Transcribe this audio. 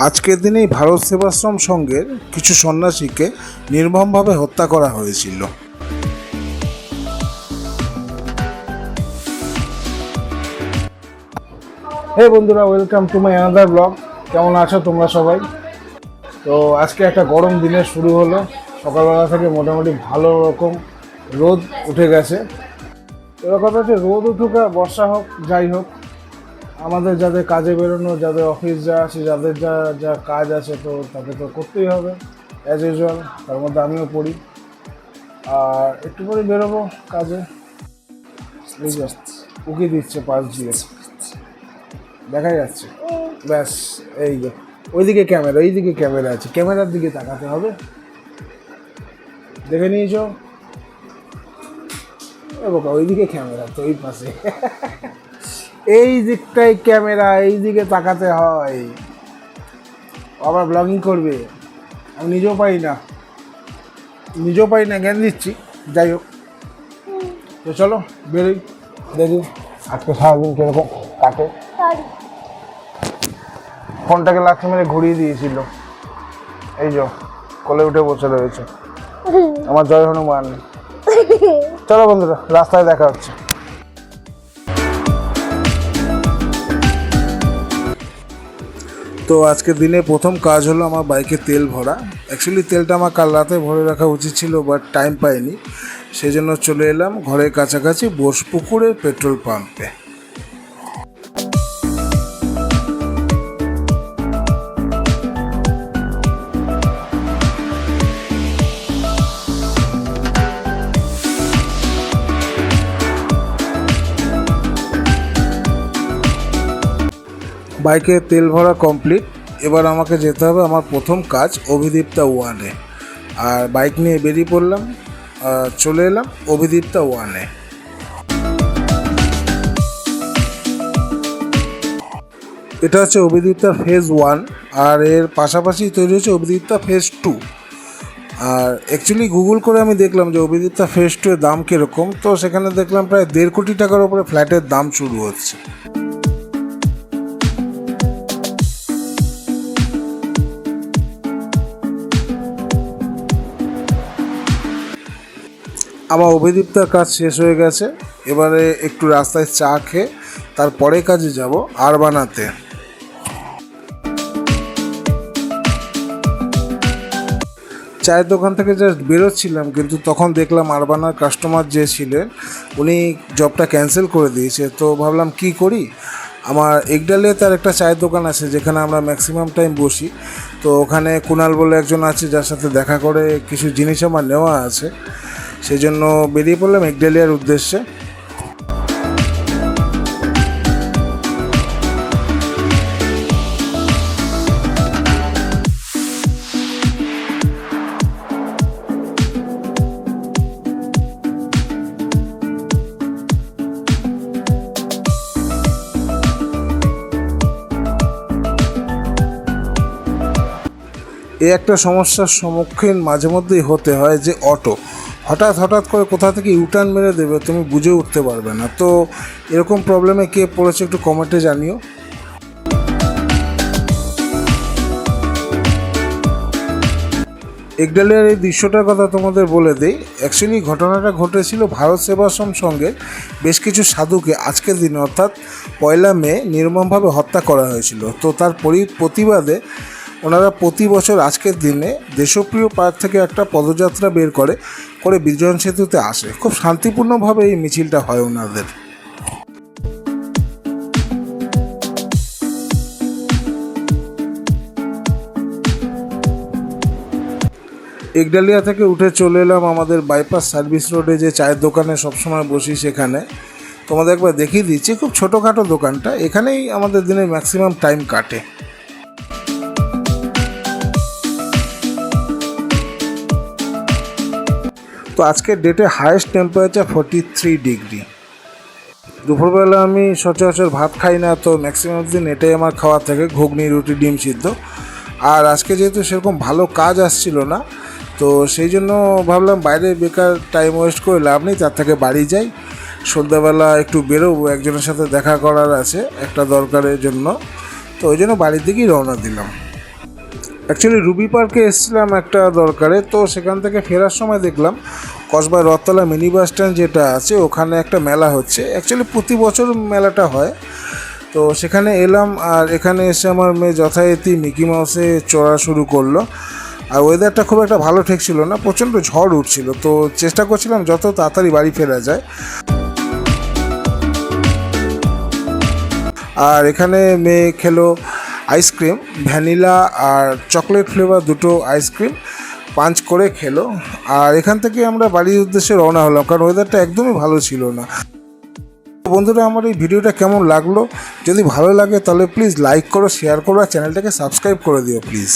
আজকের দিনেই ভারত সেবাশ্রম সংঘের কিছু সন্ন্যাসীকে নির্মমভাবে হত্যা করা হয়েছিল। হে বন্ধুরা, welcome to my another blog. কেমন আছো তোমরা সবাই? তো আজকে একটা গরম দিনের শুরু হলো। সকালবেলা থেকে মোটামুটি ভালো রকম রোদ উঠে গেছে। এবার কথা হচ্ছে, রোদ উঠুক আর বর্ষা হোক, যাই হোক, আমাদের যাদের কাজে বেরোনো, যাদের অফিস যা আছে, যাদের যা যা কাজ আছে, তো তাকে তো করতেই হবে অ্যাজ ইউজুয়াল। তার মধ্যে আমিও পড়ি, আর একটু পরে বেরোবো কাজে। উকি দিচ্ছে পাশ দিয়ে, দেখা যাচ্ছে। ব্যাস, এই যে ওইদিকে ক্যামেরা, এইদিকে ক্যামেরা আছে, ক্যামেরার দিকে তাকাতে হবে। দেখে নিয়েছ? বাবা, ওইদিকে ক্যামেরা তো ওই পাশে, এই দিকটাই ক্যামেরা, এই দিকে তাকাতে হয়। আবার ব্লগিং করবে, আমি নিজেও পারি না, জ্ঞান দিচ্ছি। যাই হোক, তো চলো বেরোই, দেখি আজকে সারাদিন কিরকম কাটে। ফোনটাকে লাথি মেরে ঘুরিয়ে দিয়েছিল, এই যে কোলে উঠে বসে রয়েছে আমার জয় হনুমান। চলো বন্ধুরা, রাস্তায় দেখা হচ্ছে। তো আজকের দিনে প্রথম কাজ হলো আমার বাইকে তেল ভরা। অ্যাকচুয়ালি তেলটা আমার কাল রাতে ভরে রাখা উচিত ছিল, বাট টাইম পাইনি। সেই জন্য চলে এলাম ঘরের কাছাকাছি বোসপুকুরের পেট্রোল পাম্পে। বাইকে তেল ভরা কমপ্লিট। এবার আমাকে যেতে হবে আমার প্রথম কাজ অভিদীপ্তা ওয়ানে। আর বাইক নিয়ে বেরিয়ে পড়লাম, চলে এলাম অভিদীপ্তা ওয়ানে। এটা হচ্ছে অভিদীপ্তা ফেজ 1, আর এর পাশাপাশি তৈরি হচ্ছে অভিদীপ্তা ফেজ 2। আর অ্যাকচুয়ালি গুগল করে আমি দেখলাম যে অভিদীপ্তা ফেজ 2 এর দাম কীরকম। তো সেখানে দেখলাম প্রায় 1.5 কোটি টাকার উপরে ফ্ল্যাটের দাম শুরু হচ্ছে। আমার অভিদীপ্তার কাজ শেষ হয়ে গেছে। এবারে একটু রাস্তায় চা খেয়ে তারপরে কাজে যাব আরবানাতে। চায়ের দোকান থেকে জাস্ট বেরোচ্ছিলাম, কিন্তু তখন দেখলাম আরবানার কাস্টমার যে ছিলেন উনি জবটা ক্যান্সেল করে দিয়েছে। তো ভাবলাম কি করি, আমার একডালে তার একটা চায়ের দোকান আছে যেখানে আমরা ম্যাক্সিমাম টাইম বসি। তো ওখানে কুণাল বলে একজন আছে যার সাথে দেখা করে কিছু জিনিস আমার নেওয়া আছে। সেই জন্য বেরিয়ে পড়লাম একডালিয়ার উদ্দেশ্যে। একটা সমস্যার সম্মুখীন মাঝে মধ্যেই হতে হয় যে অটো হঠাৎ করে কোথা থেকে ইউটার্ন মেরে দেবে, তুমি বুঝে উঠতে পারবে না। তো এরকম প্রবলেমে কে পড়েছে একটু কমেন্টে জানিও। একডালিয়ার এই দৃশ্যটার কথা তোমাদের বলে দিই। অ্যাকচুয়ালি ঘটনাটা ঘটেছিল ভারত সেবাশ্রম সংঘের বেশ কিছু সাধুকে আজকের দিনে অর্থাৎ 1 মে নির্মমভাবে হত্যা করা হয়েছিল। তো তার প্রতিবাদে ওনারা প্রতি বছর আজকের দিনে দেশপ্রিয় পার্ক থেকে একটা পদযাত্রা বের করে বিজয়ন সেতুতে আসে। খুব শান্তিপূর্ণভাবে এই মিছিলটা হয় ওনাদের। একডালিয়া থেকে উঠে চলে এলাম আমাদের বাইপাস সার্ভিস রোডে যে চায়ের দোকানে সবসময় বসি সেখানে। তোমাদের একবার দেখিয়ে দিচ্ছি, খুব ছোটোখাটো দোকানটা, এখানেই আমাদের দিনের ম্যাক্সিমাম টাইম কাটে। তো আজকের ডেটে হায়েস্ট টেম্পারেচার 43 ডিগ্রি। দুপুরবেলা আমি সচরাচর ভাত খাই না, তো ম্যাক্সিমাম দিন এটাই আমার খাওয়া থাকে, ঘুগনি, রুটি, ডিম সিদ্ধ। আর আজকে যেহেতু সেরকম ভালো কাজ আসছিল না, তো সেই জন্য ভাবলাম বাইরে বেকার টাইম ওয়েস্ট করে লাভ নেই, তার থেকে বাড়ি যাই। সন্ধ্যাবেলা একটু বেরোবো, একজনের সাথে দেখা করার আছে একটা দরকারের জন্য। তো ওই জন্য বাড়ির দিকেই রওনা দিলাম। অ্যাকচুয়ালি রুবি পার্কে এসেছিলাম একটা দরকারে, তো সেখান থেকে ফেরার সময় দেখলাম কসবাই রথতলা মিনি বাস স্ট্যান্ড যেটা আছে ওখানে একটা মেলা হচ্ছে। অ্যাকচুয়ালি প্রতি বছর মেলাটা হয়, তো সেখানে এলাম। আর এখানে এসে আমার মেয়ে যথারীতি মিকি মাউসে চড়া শুরু করলো। আর ওয়েদারটা খুব একটা ভালো ঠেকছিল না, প্রচণ্ড ঝড় উঠছিল, তো চেষ্টা করছিলাম যত তাড়াতাড়ি বাড়ি ফেরা যায়। আর এখানে মেয়ে খেলো আইসক্রিম, ভ্যানিলা আর চকলেট ফ্লেভার দুটো আইসক্রিম পাঞ্চ করে খেলো। আর এখান থেকে আমরা বাড়ির উদ্দেশ্যে রওনা হলাম, কারণ ওয়েদারটা একদমই ভালো ছিল না। বন্ধুরা, আমার এই ভিডিওটা কেমন লাগলো? যদি ভালো লাগে তাহলে প্লিজ লাইক করো, শেয়ার করো আর চ্যানেলটাকে সাবস্ক্রাইব করে দিও প্লিজ।